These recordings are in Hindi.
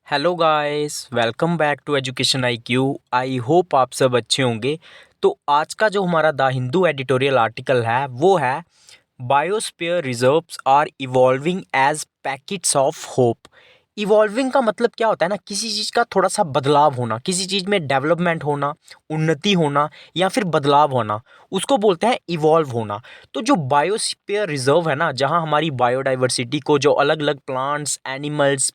Hello guys, welcome back to education IQ। I hope आप सब अच्छे होंगे। तो आज का जो हमारा द हिंदू एडिटोरियल आर्टिकल है वो है biosphere reserves are evolving as packets of hope. Evolving का मतलब क्या होता है ना, किसी चीज़ का थोड़ा सा बदलाव होना, किसी चीज़ में डेवलपमेंट होना, उन्नति होना या फिर बदलाव होना, उसको बोलते हैं इवॉल्व होना। तो जो बायोस्फीयर रिजर्व है ना, जहाँ हमारी बायोडाइवर्सिटी को, जो अलग अलग प्लांट्स, एनिमल्स,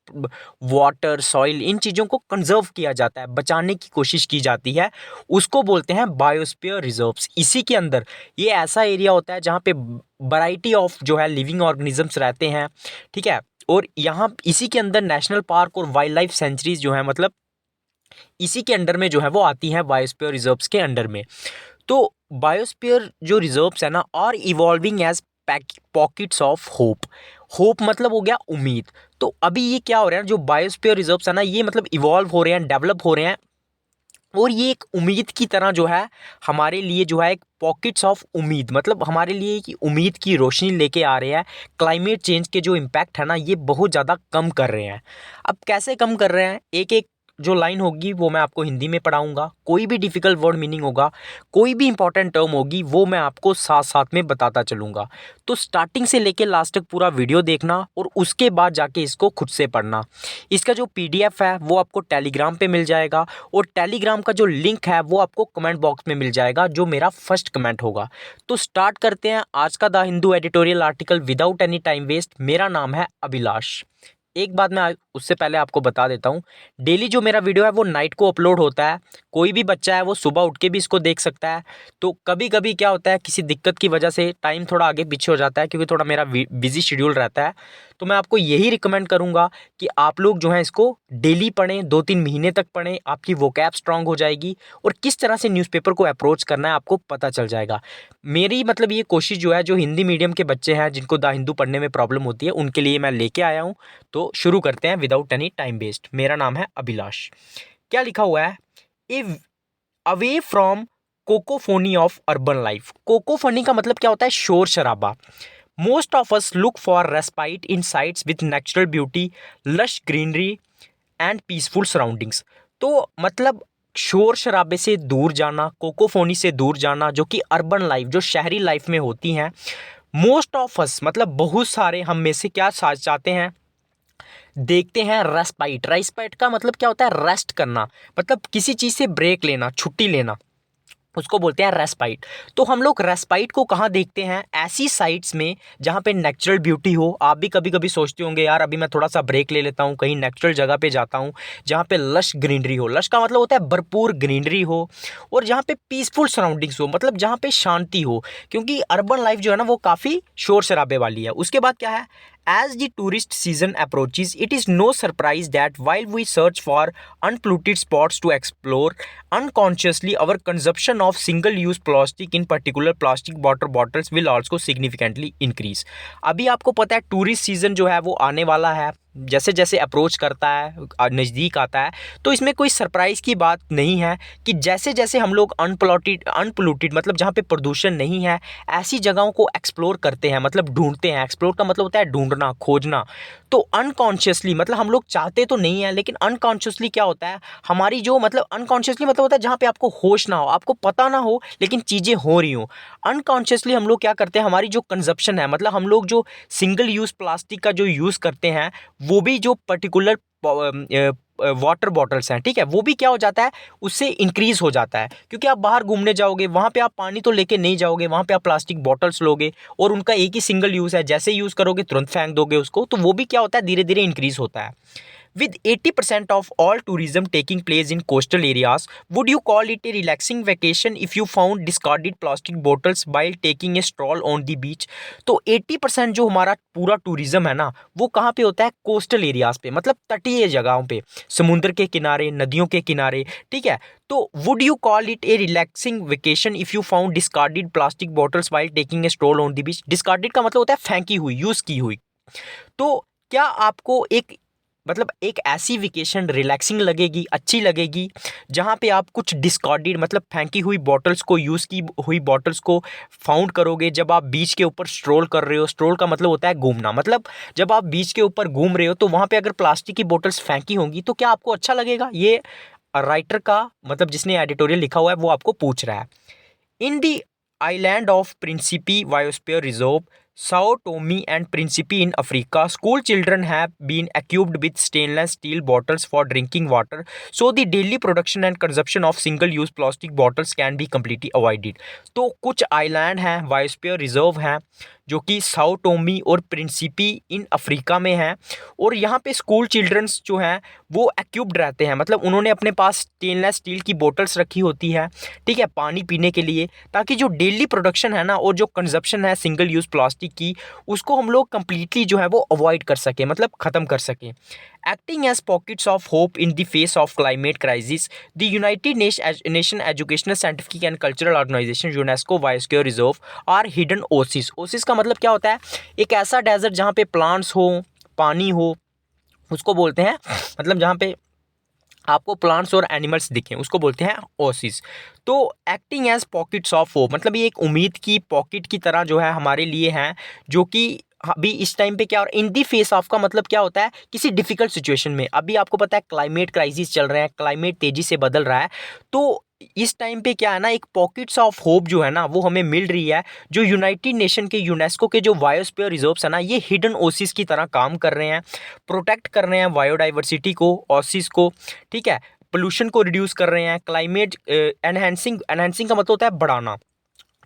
वाटर, सॉइल, इन चीज़ों को कंजर्व किया जाता है, बचाने की कोशिश की जाती है, उसको बोलते हैं बायोस्फीयर रिजर्व्स। इसी के अंदर ये ऐसा एरिया होता है जहाँ पे वैरायटी ऑफ जो है लिविंग ऑर्गेनिजम्स रहते हैं, ठीक है। और यहाँ इसी के अंदर नेशनल पार्क और वाइल्ड लाइफ सेंचुरीज जो है, मतलब इसी के अंडर में जो है वो आती हैं बायोस्फीयर रिजर्व्स के अंडर में। तो बायोस्फीयर जो रिजर्व्स है ना, are evolving as pockets of hope. Hope मतलब हो गया उम्मीद। तो अभी ये क्या हो रहा है, जो बायोस्फीयर रिजर्व्स है ना, ये मतलब इवॉल्व हो रहे हैं, डेवलप हो रहे हैं, और ये एक उम्मीद की तरह जो है हमारे लिए जो है एक पॉकेट्स ऑफ उम्मीद, मतलब हमारे लिए कि उम्मीद की रोशनी लेके आ रहे हैं। क्लाइमेट चेंज के जो इम्पैक्ट है ना, ये बहुत ज़्यादा कम कर रहे हैं। अब कैसे कम कर रहे हैं, एक एक जो लाइन होगी वो मैं आपको हिंदी में पढ़ाऊंगा। कोई भी डिफिकल्ट वर्ड मीनिंग होगा, कोई भी इंपॉर्टेंट टर्म होगी, वो मैं आपको साथ साथ में बताता चलूंगा। तो स्टार्टिंग से लेके लास्ट तक पूरा वीडियो देखना और उसके बाद जाके इसको खुद से पढ़ना। इसका जो PDF है वो आपको टेलीग्राम पे मिल जाएगा, और टेलीग्राम का जो लिंक है वो आपको कमेंट बॉक्स में मिल जाएगा, जो मेरा फर्स्ट कमेंट होगा। तो स्टार्ट करते हैं आज का the Hindu editorial article without any time waste. मेरा नाम है अभिलाष। एक बात मैं उससे पहले आपको बता देता हूँ, डेली जो मेरा वीडियो है वो नाइट को अपलोड होता है। कोई भी बच्चा है वो सुबह उठ के भी इसको देख सकता है। तो कभी कभी क्या होता है, किसी दिक्कत की वजह से टाइम थोड़ा आगे पीछे हो जाता है, क्योंकि थोड़ा मेरा बिजी शेड्यूल रहता है। तो मैं आपको यही रिकमेंड करूँगा कि आप लोग जो है इसको डेली पढ़ें, 2-3 महीने तक पढ़ें, आपकी वोकैब स्ट्रांग हो जाएगी, और किस तरह से न्यूज़पेपर को अप्रोच करना है आपको पता चल जाएगा। मेरी मतलब ये कोशिश जो है, जो हिंदी मीडियम के बच्चे हैं जिनको द हिंदू पढ़ने में प्रॉब्लम होती है, उनके लिए मैं लेके आया हूँ। तो शुरू करते हैं विदाउट एनी टाइम वेस्ट। मेरा नाम है अभिलाष। क्या लिखा हुआ है, a away from cacophony of urban life. Cacophony का मतलब क्या होता है, शोर शराबा। Most of us look for respite in sites with natural beauty, lush greenery and peaceful surroundings. तो मतलब शोर शराबे से दूर जाना, कोकोफोनी से दूर जाना, जो कि अर्बन लाइफ, जो शहरी लाइफ में होती हैं। मोस्ट ऑफ अस मतलब बहुत सारे हम में से क्या चाहते हैं, देखते हैं रेस्पाइट। रेस्पाइट का मतलब क्या होता है, रेस्ट करना, मतलब किसी चीज़ से ब्रेक लेना, छुट्टी लेना, उसको बोलते हैं रेस्पाइट। तो हम लोग रेस्पाइट को कहाँ देखते हैं, ऐसी साइट्स में जहाँ पे नेचुरल ब्यूटी हो। आप भी कभी कभी सोचते होंगे, यार अभी मैं थोड़ा सा ब्रेक ले लेता हूँ, कहीं नेचुरल जगह पे जाता हूँ जहाँ पे लश ग्रीनरी हो। लश का मतलब होता है भरपूर ग्रीनरी हो, और जहाँ पे पीसफुल सराउंडिंग्स हो, मतलब जहाँ पे शांति हो, क्योंकि अर्बन लाइफ जो है ना वो काफ़ी शोर शराबे वाली है। उसके बाद क्या है, as the tourist season approaches, it is no surprise that while we search for unpolluted spots to explore, unconsciously our consumption of single-use plastic, in particular plastic water bottles, will also significantly increase। अभी आपको पता है टूरिस्ट सीजन जो है वो आने वाला है, जैसे जैसे अप्रोच करता है, नज़दीक आता है, तो इसमें कोई सरप्राइज़ की बात नहीं है कि जैसे जैसे हम लोग अनपोल्यूटेड मतलब जहाँ पे प्रदूषण नहीं है, ऐसी जगहों को एक्सप्लोर करते हैं, मतलब ढूंढते हैं। एक्सप्लोर का मतलब होता है ढूंढना, खोजना। तो अनकॉन्शियसली मतलब हम लोग चाहते तो नहीं है, लेकिन अनकॉन्शियसली क्या होता है, हमारी जो मतलब अनकॉन्शियसली मतलब होता है जहाँ पे आपको होश ना हो, आपको पता ना हो, लेकिन चीज़ें हो रही हो। अनकॉन्शियसली हम लोग क्या करते हैं, हमारी जो कंजप्शन है, मतलब हम लोग जो सिंगल यूज़ प्लास्टिक का जो यूज़ करते हैं, वो भी जो पर्टिकुलर वाटर बॉटल्स हैं, ठीक है, वो भी क्या हो जाता है, उससे इंक्रीज हो जाता है। क्योंकि आप बाहर घूमने जाओगे, वहाँ पे आप पानी तो लेके नहीं जाओगे, वहाँ पे आप प्लास्टिक बॉटल्स लोगे, और उनका एक ही सिंगल यूज़ है, जैसे यूज़ करोगे तुरंत फेंक दोगे उसको, तो वो भी क्या होता है, धीरे धीरे इंक्रीज होता है। With 80% of all tourism taking place in coastal areas, would you call it a relaxing vacation if you found discarded plastic bottles while taking a stroll on the beach? तो 80% जो हमारा पूरा टूरिज्म है ना, वो कहाँ पे होता है, कोस्टल एरियाज पे, मतलब तटीय जगहों पे, समुद्र के किनारे, नदियों के किनारे, ठीक है। तो would you call it A relaxing vacation if you found discarded plastic bottles while taking a stroll on the beach. Discarded का मतलब होता है फेंकी हुई, यूज की हुई। तो क्या आपको एक मतलब एक ऐसी वेकेशन रिलैक्सिंग लगेगी, अच्छी लगेगी, जहाँ पे आप कुछ डिस्कार्डेड मतलब फेंकी हुई बॉटल्स को, यूज़ की हुई बॉटल्स को फाउंड करोगे जब आप बीच के ऊपर स्ट्रोल कर रहे हो। स्ट्रोल का मतलब होता है घूमना, मतलब जब आप बीच के ऊपर घूम रहे हो तो वहाँ पे अगर प्लास्टिक की बॉटल्स फेंकी होंगी तो क्या आपको अच्छा लगेगा? ये राइटर का मतलब जिसने एडिटोरियल लिखा हुआ है वो आपको पूछ रहा है। In the island of Principe Biosphere Reserve, Sao Tome and Principe in Africa, school children have been equipped with stainless steel bottles for drinking water, so the daily production and consumption of single-use plastic bottles can be completely avoided. तो कुछ आइलैंड हैं, बायोस्फीयर रिजर्व हैं, जो कि साओ टोमी और प्रिंसिपी इन अफ्रीका में हैं, और यहाँ पे स्कूल चिल्ड्रंस जो हैं वो एक्यूप्ड रहते हैं, मतलब उन्होंने अपने पास स्टेनलेस स्टील की बोतल्स रखी होती है, ठीक है, पानी पीने के लिए, ताकि जो डेली प्रोडक्शन है ना और जो कंजप्शन है सिंगल यूज़ प्लास्टिक की, उसको हम लोग कंप्लीटली जो है वो अवॉइड कर सकें, मतलब ख़त्म कर सकें। Acting as pockets of hope in the face of climate crisis, the United Nation Educational Scientific and Cultural Organisation UNESCO biosphere reserve are hidden oasis. Oasis का मतलब क्या होता है? एक ऐसा डेजर्ट जहाँ पे प्लांट्स हो, पानी हो, उसको बोलते हैं, मतलब जहाँ पे आपको प्लांट्स और एनिमल्स दिखें उसको बोलते हैं ओसिस। तो acting as pockets of hope, मतलब ये एक उम्मीद की पॉकेट की तरह जो है हमारे लिए हैं, जो कि अभी इस टाइम पे क्या, और इन दी फेस ऑफ का मतलब क्या होता है? किसी डिफिकल्ट सिचुएशन में। अभी आपको पता है क्लाइमेट क्राइसिस चल रहे हैं, क्लाइमेट तेजी से बदल रहा है, तो इस टाइम पे क्या है ना, एक पॉकेट्स ऑफ होप जो है ना वो हमें मिल रही है। जो यूनाइटेड नेशन के यूनेस्को के जो बायोस्फीयर रिजर्व्स है ना, ये हिडन ओसिस की तरह काम कर रहे हैं, प्रोटेक्ट कर रहे हैं बायोडाइवर्सिटी को, ओसिस को, ठीक है, पोल्यूशन को रिड्यूस कर रहे हैं, क्लाइमेट एनहेंसिंग, एनहेंसिंग का मतलब होता है बढ़ाना,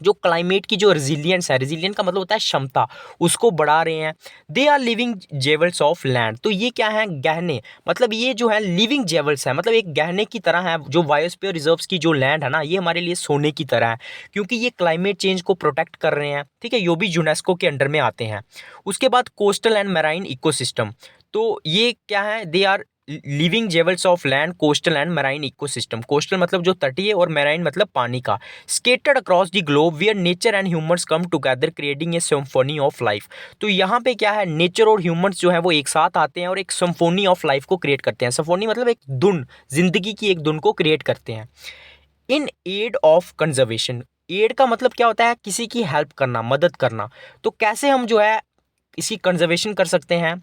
जो क्लाइमेट की जो रेजिलियंस है, रेजिलियंट का मतलब होता है क्षमता, उसको बढ़ा रहे हैं। They are living jewels of land, तो ये क्या है? गहने, मतलब ये जो है लिविंग जेवल्स है, मतलब एक गहने की तरह है। जो बायोस्फीयर रिजर्व्स की जो लैंड है ना, ये हमारे लिए सोने की तरह है, क्योंकि ये क्लाइमेट चेंज को प्रोटेक्ट कर रहे हैं, ठीक है, ये भी यूनेस्को के अंडर में आते हैं। उसके बाद कोस्टल एंड मैराइन इकोसिस्टम, तो ये क्या है? They are living jewels of land, coastal and marine ecosystem. Coastal मतलब जो तटीय, और मैराइन मतलब पानी का। Scattered across the globe where nature and humans come together creating a symphony of life. तो यहाँ पे क्या है? नेचर और ह्यूमंस जो है वो एक साथ आते हैं और एक सिम्फनी ऑफ लाइफ को क्रिएट करते हैं। सिम्फनी मतलब एक धुन, जिंदगी की एक धुन को क्रिएट करते हैं। In aid of conservation, add का मतलब क्या होता है? किसी की हेल्प करना, मदद करना। तो कैसे हम जो है इसकी कंजर्वेशन कर सकते हैं,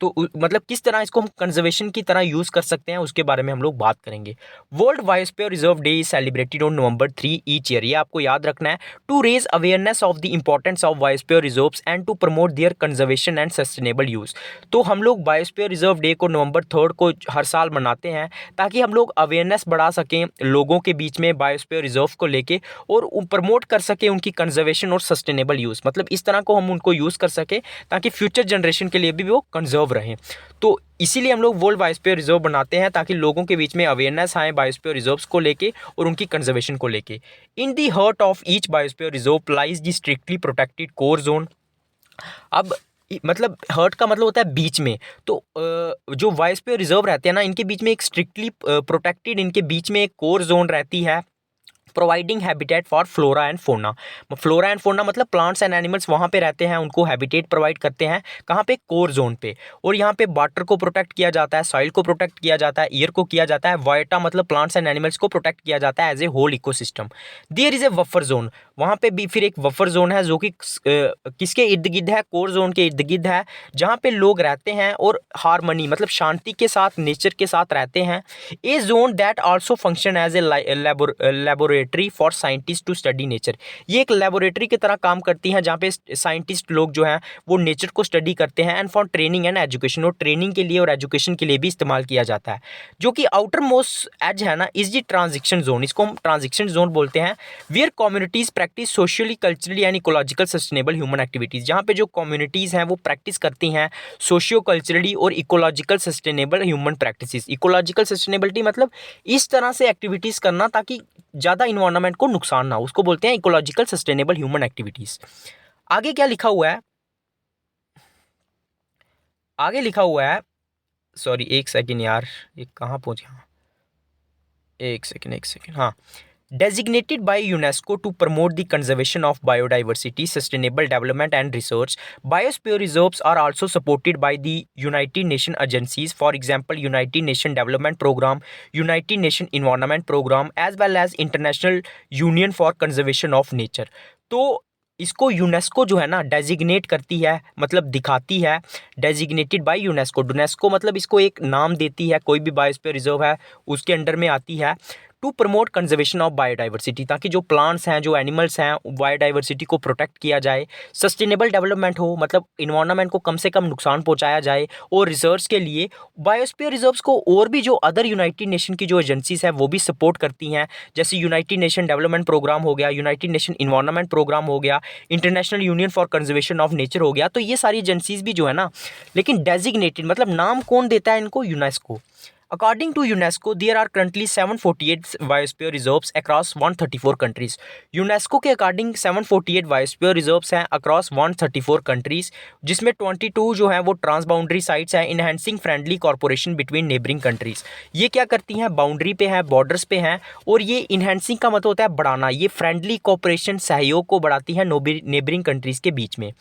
तो मतलब किस तरह इसको हम कंजर्वेशन की तरह यूज़ कर सकते हैं, उसके बारे में हम लोग बात करेंगे। World biosphere reserve day is celebrated on November 3 each year, ये आपको याद रखना है, to raise awareness of the importance of biosphere reserves and to promote their conservation and sustainable use. तो हम लोग बायोस्फीयर रिजर्व डे को November 3 को हर साल मनाते हैं, ताकि हम लोग अवेयरनेस बढ़ा सकें लोगों के बीच में बायोस्फीयर रिजर्व को लेके, और प्रमोट कर सकें उनकी कंजर्वेशन और सस्टेनेबल यूज़, मतलब इस तरह को हम उनको यूज़ कर सकें ताकि फ्यूचर जनरेशन के लिए भी वो कंजर्व रहें। तो इसीलिए हम लोग वर्ल्ड बायोस्फीयर रिजर्व बनाते हैं, ताकि लोगों के बीच में अवेयरनेस आए बायोस्फीयर रिजर्व्स को लेके और उनकी कंजर्वेशन को लेके। In the heart of each biosphere reserve lies the strictly protected core zone. अब मतलब हर्ट का मतलब होता है बीच में, तो जो बायोस्फीयर रिजर्व रहते हैं ना, इनके बीच में एक स्ट्रिक्टली प्रोटेक्टेड, इनके बीच में एक कोर जोन रहती है, providing habitat for flora and fauna. Flora and fauna मतलब प्लांट्स एंड एनिमल्स वहाँ पे रहते हैं, उनको हैबिटेट प्रोवाइड करते हैं, कहाँ पे? कोर जोन पे। और यहाँ पे वाटर को प्रोटेक्ट किया जाता है, सॉइल को प्रोटेक्ट किया जाता है, एयर को किया जाता है, वाइटा मतलब प्लांट्स एंड एनिमल्स को प्रोटेक्ट किया जाता है as a whole ecosystem. There is a buffer zone, वहाँ पे भी फिर एक बफर जोन है, जो कि किसके इर्द गिर्द है? कोर जोन के इर्द गिर्द है, जहाँ पे लोग रहते हैं और हारमनी मतलब शांति के साथ, नेचर के साथ रहते हैं। A zone that also function as a laboratory for scientist to study nature, ये एक लेबोरेटरी की तरह काम करती हैं, जहाँ पे साइंटिस्ट लोग जो हैं वो नेचर को स्टडी करते हैं, and for training and education, और ट्रेनिंग के लिए और एजुकेशन के लिए भी इस्तेमाल किया जाता है। जो कि आउटर मोस्ट एज है ना, इज द ट्रांजिशन जोन, इसको हम ट्रांजिशन जोन बोलते हैं, where communities practice socially, culturally and ecological sustainable human activities, जहाँ पे जो कम्युनिटीज़ हैं वो प्रैक्टिस करती हैं सोशियो कल्चरली और ecological sustainable human practices. Ecological sustainability मतलब इस तरह से एक्टिविटीज़ करना ताकि ज़्यादा इन्वायरमेंट को नुकसान ना हो, उसको बोलते हैं इकोलॉजिकल सस्टेनेबल ह्यूमन एक्टिविटीज़। आगे क्या लिखा हुआ है? आगे लिखा हुआ है, सॉरी एक सेकेंड यार, ये कहाँ पहुँच गया? एक सेकेंड हाँ। Designated by UNESCO to promote the conservation of biodiversity, sustainable development and research, biosphere reserves are also supported by the United Nations agencies, for example United Nations Development Program, United Nations Environment Program, as well as International Union for Conservation of Nature। तो इसको यूनेस्को जो है ना डेजिग्नेट करती है, मतलब दिखाती है, डेजिग्नेटेड बाय यूनेस्को। यूनेस्को मतलब इसको एक नाम देती है, कोई भी बायोस्फीयर रिजर्व है उसके अंडर में आती है, to promote conservation of biodiversity, ताकि जो प्लांट्स हैं, जो एनिमल्स हैं, बायोडाइवर्सिटी को प्रोटेक्ट किया जाए, सस्टेनेबल डेवलपमेंट हो, मतलब इन्वायरमेंट को कम से कम नुकसान पहुंचाया जाए, और रिसर्च के लिए बायोस्फीयर रिजर्व्स को और भी जो अदर यूनाइटेड नेशन की जो एजेंसीज हैं वो भी सपोर्ट करती हैं, जैसे यूनाइटेड नेशन डेवलपमेंट प्रोग्राम हो गया, यूनाइटेड नेशन इन्वायरमेंट प्रोग्राम हो गया, international union for conservation of nature हो गया। तो ये सारी एजेंसीज भी जो है ना, लेकिन डेजिग्नेटेड मतलब नाम कौन देता है इनको? UNESCO. According to UNESCO, there are currently 748 biosphere reserves across 134 countries. UNESCO के अकॉर्डिंग 748 बायोस्फीयर रिजर्व्स हैं अक्रॉस 134 कंट्रीज, जिसमें 22 जो हैं वो ट्रांसबाउंड्री साइट्स हैं, enhancing friendly corporation between neighbouring countries. ये क्या करती हैं? बाउंड्री पे हैं, बॉर्डर्स पे हैं, और ये इनहेंसिंग का मतलब होता है बढ़ाना, ये फ्रेंडली कॉर्पोरेशन सहयोग को बढ़ाती है नेबरिंग कंट्रीज के बीच में।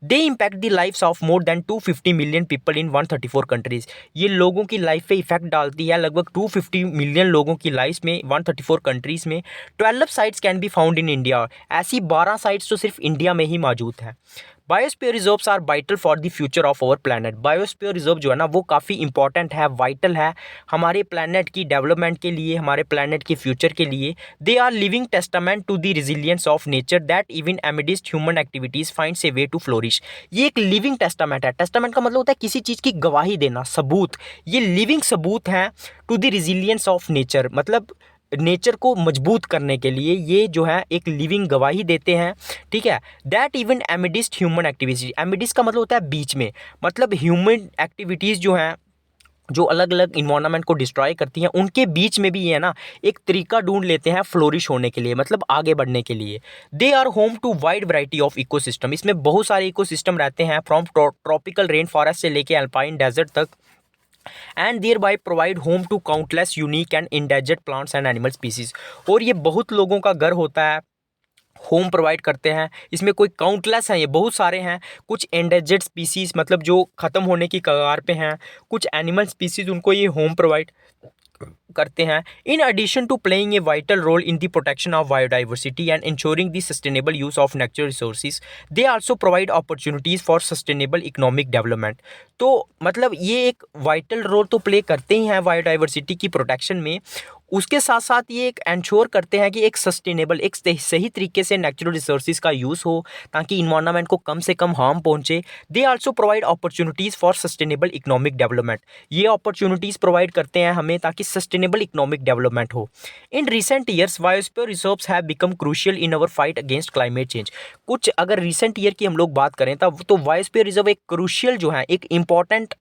They impact the lifes of more than 250 million people in 134 countries. ये लोगों की लाइफ पे इफेक्ट डालती है, लगभग 250 मिलियन लोगों की लाइफ में 134 कंट्रीज में। 12 sites can be found in India. ऐसी 12 साइट्स तो सिर्फ इंडिया में ही मौजूद हैं। Biosphere reserves are vital for the future of our planet. Biosphere reserve जो है ना वो काफ़ी इंपॉर्टेंट है, वाइटल है हमारे प्लैनेट की डेवलपमेंट के लिए, हमारे प्लैनेट के फ्यूचर के लिए। They are living testament to the resilience of nature that even amidst human activities finds a way to flourish. ये एक लिविंग टेस्टामेंट है। टेस्टामेंट का मतलब होता है किसी चीज़ की गवाही देना, सबूत। ये लिविंग सबूत हैं to the resilience of nature, मतलब नेचर को मजबूत करने के लिए ये जो है एक लिविंग गवाही देते हैं, ठीक है। That even amidst human activities, एमिडिस्ट का मतलब होता है बीच में, मतलब ह्यूमन एक्टिविटीज़ जो हैं जो अलग अलग इन्वायरमेंट को डिस्ट्रॉय करती हैं, उनके बीच में भी ये है ना एक तरीका ढूंढ लेते हैं फ्लोरिश होने के लिए, मतलब आगे बढ़ने के लिए। They are home to wide variety of ecosystem. इसमें बहुत सारे इकोसिस्टम रहते हैं, फ्रॉम ट्रॉपिकल रेन फॉरेस्ट से लेके अल्पाइन डेजर्ट तक, and thereby provide home to countless unique and endangered plants and animal species. और ये बहुत लोगों का घर होता है, होम प्रोवाइड करते हैं। इसमें कोई काउंटलेस हैं, ये बहुत सारे हैं। कुछ एंडेंजर्ड स्पीसीज मतलब जो ख़त्म होने की कगार पे हैं, कुछ एनिमल स्पीसीज उनको ये होम प्रोवाइड करते हैं। In addition to playing a vital role in the protection of biodiversity and ensuring the sustainable use of natural resources, they also provide opportunities for sustainable economic development. तो मतलब ये एक वाइटल रोल तो प्ले करते ही हैं बायोडाइवर्सिटी की प्रोटेक्शन में, उसके साथ साथ ये एक इंश्योर करते हैं कि एक सस्टेनेबल, एक सही तरीके से नेचुरल रिसोर्सेज का यूज़ हो ताकि इन्वायरमेंट को कम से कम हार्म पहुंचे। दे also provide opportunities for sustainable economic development. ये अपॉर्चुनिटीज़ प्रोवाइड करते हैं हमें ताकि सस्टेनेबल इकोनॉमिक डेवलपमेंट हो। In recent years biosphere reserves have become crucial in our fight against climate change. कुछ अगर रिसेंट ईयर की हम लोग बात करें तब तो बायोस्फीयर रिजर्व एक क्रूशियल जो है, एक इम्पॉर्टेंट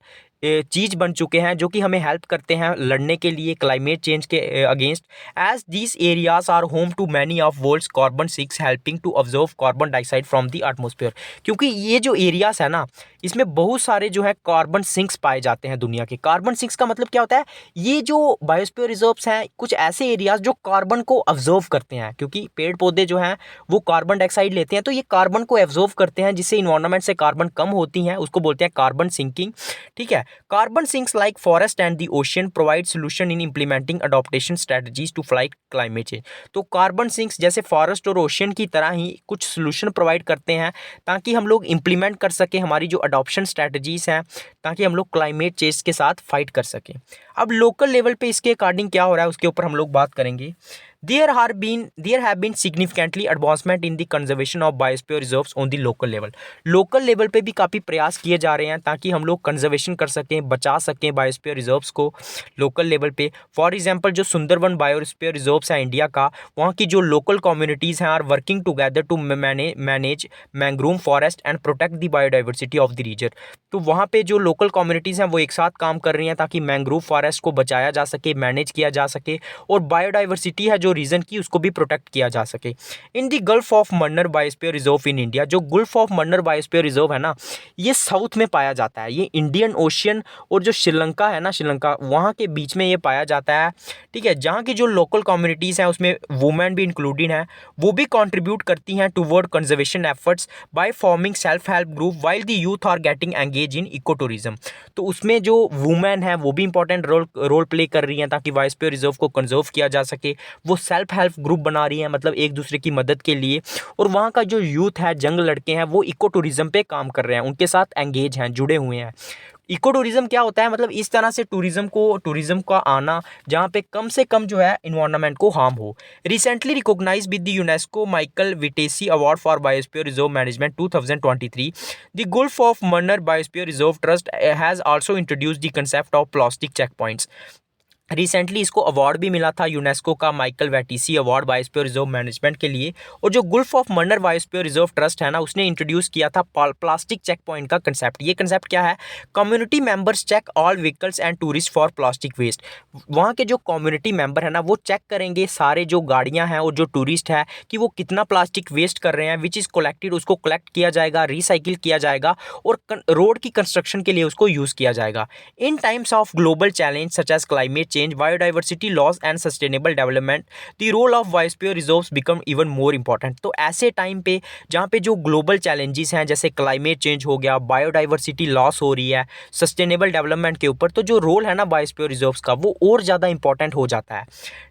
चीज़ बन चुके हैं जो कि हमें हेल्प करते हैं लड़ने के लिए क्लाइमेट चेंज के against. As these areas are home to many of world's carbon sinks helping to observe carbon dioxide from the atmosphere. क्योंकि ये जो एरियाज है ना, इसमें बहुत सारे जो है कार्बन सिंक्स पाए जाते हैं दुनिया के। कार्बन सिंक्स का मतलब क्या होता है? ये जो बायोस्फीयर रिजर्व्स हैं कुछ ऐसे एरियाज जो कार्बन को ऑब्जर्व करते हैं, क्योंकि पेड़ पौधे जो हैं वो कार्बन डाइऑक्साइड लेते हैं, तो ये कार्बन को ऑब्जर्व करते हैं जिससे इन्वायरमेंट से कार्बन कम होती हैं, उसको बोलते हैं कार्बन सिंकिंग, ठीक है। Carbon sinks like forest and the ocean provide solution in implementing adaptation strategies to fight climate change। तो कार्बन सिंक्स जैसे फॉरेस्ट और ओशियन की तरह ही कुछ सोल्यूशन प्रोवाइड करते हैं ताकि हम लोग इम्प्लीमेंट कर सकें हमारी जो अडॉप्शन स्ट्रैटेजीज हैं, ताकि हम लोग क्लाइमेट चेंज के साथ फाइट कर सकें। अब लोकल लेवल पे इसके अकॉर्डिंग क्या हो रहा है उसके ऊपर हम लोग बात करेंगे। There have been significantly advancement in the conservation of biosphere reserves on the local level। Local level पे भी काफ़ी प्रयास किए जा रहे हैं ताकि हम लोग कंजर्वेशन कर सकें, बचा सकें बायोस्फीयर रिजर्व्स को लोकल लेवल पे। फॉर एग्जांपल जो सुंदरवन बायोस्फीयर रिजर्व्स हैं इंडिया का, वहाँ की जो लोकल कम्युनिटीज़ हैं are working together to manage mangrove forest and protect the biodiversity of the region. तो वहाँ पे जो लोकल कम्युनिटीज़ हैं वो एक साथ काम कर रही हैं ताकि मैंग्रोव फॉरेस्ट को बचाया जा सके, मैनेज किया जा सके, और बायोडाइवर्सिटी है जो जो रीजन की उसको भी प्रोटेक्ट किया जा सके। In the Gulf of Mannar biosphere reserve in India, जो Gulf of Mannar biosphere reserve है ना, ये साउथ में पाया जाता है। ये इंडियन ओशियन और जो श्रीलंका है ना, श्रीलंका वहाँ के बीच में ये पाया जाता है। ठीक है, जहाँ की जो लोकल कम्युनिटीज़ हैं उसमें वुमेन भी इंक्लूडेड हैं, वो भी कंट्रीब्यूट करती हैं toward conservation efforts by forming self help group while the youth are getting engage in eco tourism. तो उसमें जो वुमेन है वो भी इंपॉर्टेंट रोल प्ले कर रही हैं ताकि बायोस्फीयर रिजर्व को कंजर्व किया जा सके। वो सेल्फ हेल्प ग्रुप बना रही हैं, मतलब एक दूसरे की मदद के लिए। और वहाँ का जो यूथ है, जंग लड़के हैं, वो इको टूरिज्म पे काम कर रहे हैं, उनके साथ एंगेज हैं, जुड़े हुए हैं। इको टूरिज्म क्या होता है, मतलब इस तरह से टूरिज्म का आना जहाँ पे कम से कम जो है इन्वायरमेंट को हार्म हो। Recently recognised with the UNESCO Michael Batisse award for biosphere reserve management 2023, the Gulf of Mannar biosphere reserve trust has also introduced the concept of plastic check points. Recently इसको अवार्ड भी मिला था यूनेस्को का Michael Batisse award biosphere reserve management के लिए। और जो Gulf of Mannar biosphere reserve trust है ना, उसने इंट्रोड्यूस किया था प्लास्टिक चेक पॉइंट का कंसेप्ट। ये कंसेप्ट क्या है, community members check all vehicles and tourist for plastic waste. वहाँ के जो कम्युनिटी मेंबर है ना, वो चेक करेंगे सारे जो गाड़ियाँ हैं और जो टूरिस्ट है कि वो कितना प्लास्टिक वेस्ट कर रहे हैं, विच इज़ कलेक्टेड, उसको कलेक्ट किया जाएगा, रिसाइकिल किया जाएगा और रोड की कंस्ट्रक्शन के लिए उसको यूज़ किया जाएगा। In times of global challenge such as climate change, biodiversity loss and sustainable development, the role of biosphere reserves become even more important। तो ऐसे टाइम पे जहाँ पे जो ग्लोबल चैलेंजेस हैं, जैसे क्लाइमेट चेंज हो गया, बायोडाइवर्सिटी लॉस हो रही है, सस्टेनेबल डेवलपमेंट के ऊपर, तो जो रोल है ना बायोस्फीयर रिजर्व्स का, वो और ज़्यादा इंपॉर्टेंट हो जाता है।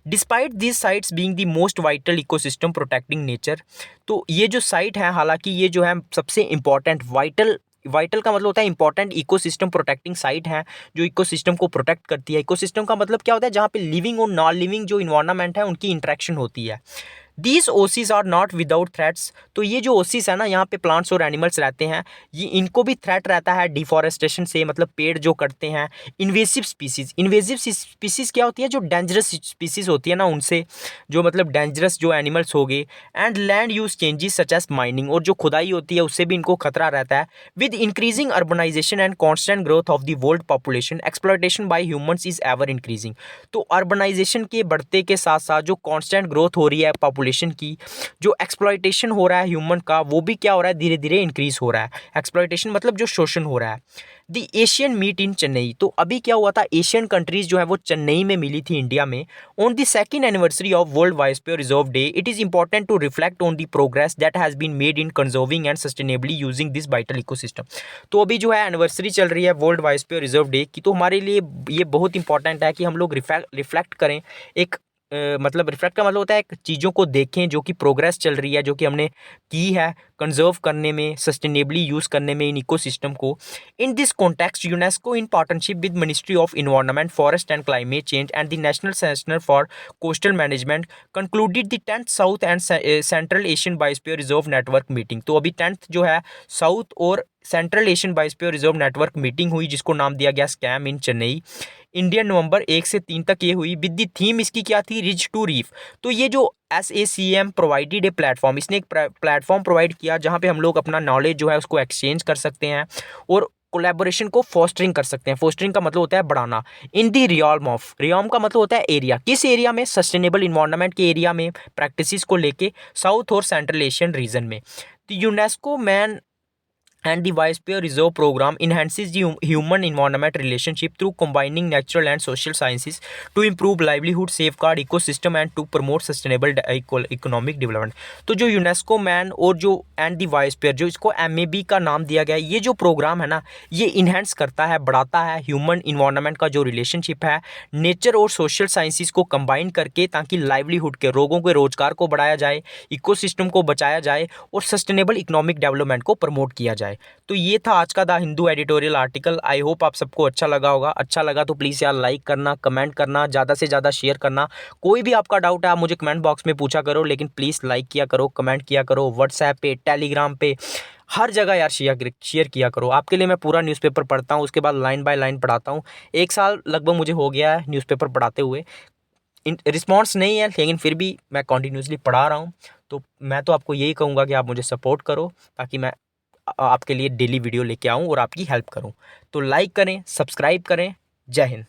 Despite this sites being the most vital ecosystem protecting nature, तो ये जो साइट है, हालांकि ये जो है सबसे इंपॉर्टेंट, वाइटल का मतलब होता है इंपॉर्टेंट इकोसिस्टम प्रोटेक्टिंग साइट है, जो इकोसिस्टम को प्रोटेक्ट करती है। इकोसिस्टम का मतलब क्या होता है, जहाँ पे लिविंग और नॉन लिविंग जो इन्वायरमेंट है उनकी इंटरेक्शन होती है। These oases are not without threats, तो ये जो ओसीज है ना, यहाँ पे प्लांट्स और एनिमल्स रहते हैं, ये इनको भी थ्रेट रहता है डिफॉरेस्टेशन से, मतलब पेड़ जो कटते हैं। इन्वेसिव स्पीसीज क्या होती है, जो डेंजरस स्पीसीज होती है ना, उनसे जो मतलब डेंजरस जो एनिमल्स हो गए। And land use changes such as mining, और जो खुदाई होती है उससे भी इनको खतरा रहता है। With increasing urbanisation and constant growth of the world population, exploitation by humans is ever increasing. तो अर्बनाइजेशन के बढ़ते के साथ साथ जो कॉन्स्टेंट ग्रोथ हो रही है पॉपुलेशन की, जो एक्सप्लॉयटेशन हो रहा है ह्यूमन का, वो भी क्या हो रहा है, धीरे धीरे इंक्रीज हो रहा है। एक्सप्लॉयटेशन मतलब जो शोषण हो रहा है। The Asian meet in Chennai, तो अभी क्या हुआ था, एशियन कंट्रीज जो है वो चेन्नई में मिली थी इंडिया में। On the second anniversary of world biosphere reserve day, it is important to reflect on the progress that has been made in conserving and sustainably using this vital ecosystem. तो अभी जो है एनिवर्सरी चल रही है वर्ल्ड बायोस्फीयर रिजर्व डे की, तो हमारे लिए ये बहुत इंपॉर्टेंट है कि हम लोग रिफ्लेक्ट करें। एक मतलब रिफ्लेक्ट का मतलब होता है चीज़ों को देखें जो कि प्रोग्रेस चल रही है, जो कि हमने की है कंजर्व करने में, सस्टेनेबली यूज़ करने में इन इकोसिस्टम को। In this context, UNESCO in partnership with ministry of environment, forest and climate change and the national centre for coastal management concluded the 10th south and central Asian biosphere reserve network meeting. तो अभी 10th जो है साउथ और central Asian biosphere reserve network meeting हुई, जिसको नाम दिया गया स्कैम इन चेन्नई। इंडियन नवंबर 1 से 3 तक ये हुई। विद द थीम इसकी क्या थी, रिज टू रीफ। तो ये जो SACM प्रोवाइडेड ए प्लेटफॉर्म, इसने एक प्लेटफॉर्म प्रोवाइड किया जहाँ पे हम लोग अपना नॉलेज जो है उसको एक्सचेंज कर सकते हैं और कोलैबोरेशन को फोस्टरिंग कर सकते हैं। फोस्टरिंग का मतलब होता है बढ़ाना। इन दी रियॉल्म ऑफ, रियॉल्म का मतलब होता है एरिया, किस एरिया में, सस्टेनेबल इन्वायरमेंट के एरिया में प्रैक्टिसेस को लेके साउथ और सेंट्रल एशियन रीजन में। तो UNESCO man and the Biosphere Reserve Program enhances the human-environment relationship through combining natural and social sciences to improve livelihood, safeguard ecosystem and to promote sustainable economic development। तो जो यूनेस्को मैन और जो एंड दी बायोस्फीयर, जो इसको MAB का नाम दिया गया है, ये जो प्रोग्राम है ना, ये इन्हेंस करता है, बढ़ाता है ह्यूमन इन्वायरमेंट का जो रिलेशनशिप है नेचर और सोशल साइंसिस को कंबाइन करके, ताकि लाइवलीहुड के, लोगों के रोजगार को बढ़ाया जाए, इकोसिस्टम को बचाया जाए और सस्टेनेबल इकोनॉमिक डेवलपमेंट को प्रमोट किया जाए। तो ये था आज का the Hindu editorial article. I hope आप सबको अच्छा लगा होगा। अच्छा लगा तो प्लीज़ यार लाइक करना, कमेंट करना, ज़्यादा से ज़्यादा शेयर करना। कोई भी आपका डाउट है आप मुझे कमेंट बॉक्स में पूछा करो, लेकिन प्लीज़ लाइक किया करो, कमेंट किया करो, व्हाट्सएप पे, टेलीग्राम पे, हर जगह यार शेयर किया करो। आपके लिए मैं पूरा न्यूज़पेपर पढ़ता हूँ, उसके बाद लाइन बाय लाइन पढ़ाता हूँ। 1 साल लगभग मुझे हो गया है न्यूज़पेपर पढ़ाते हुए। रिस्पॉन्स नहीं है, लेकिन फिर भी मैं कंटिन्यूसली पढ़ा रहा हूँ। तो मैं तो आपको यही कहूँगा कि आप मुझे सपोर्ट करो, ताकि मैं आपके लिए डेली वीडियो लेके आऊँ और आपकी हेल्प करूँ। तो लाइक करें, सब्सक्राइब करें। जय हिंद।